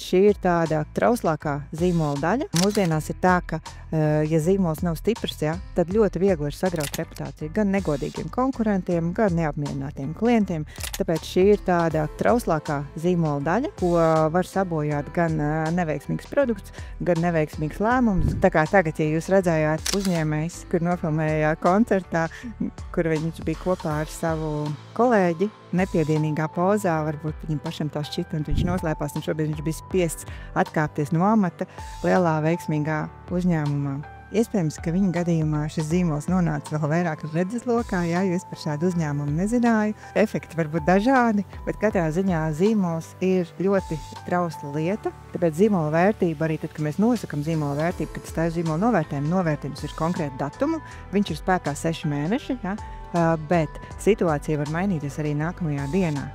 šī ir tāda trauslākā zīmola daļa. Mūsdienās ir tā, ka, ja zīmols nav stiprs, ja, tad ļoti viegli ir sagraut reputāciju gan negodīgiem konkurentiem, gan neapmierinātiem klientiem. Tāpēc šī ir tāda trauslākā zīmola daļa, ko var sabojāt gan neveiksmīgs produkts, gan neveiksmīgs lēmums. Tā kā tagad, ja jūs redzējāt uzņēmējs, kur nofilmējā koncertā, kur viņš bija kopā ar savu kolēģi, nepiedienīgā pozā, varbūt viņam pašam tā šķita, un viņš noslēpās, un šobrīd viņš bija spiests atkāpties no amata lielā veiksmīgā uzņēmumā. Iespējams, ka viņa gadījumā šis zīmols nonāca vēl vairāk redzeslokā, jo es par šādu uzņēmumu nezināju. Efekti var būt dažādi, bet katrā ziņā zīmols ir ļoti trausla lieta. Tāpēc zīmola vērtība, arī tad, kad mēs nosakam zīmola vērtību, kad stāv zīmola novērtējumu, novērtējums ir konkrēti datumu, viņš ir spēkā 6 mēneši, ja? Bet situācija var mainīties arī nākamajā dienā.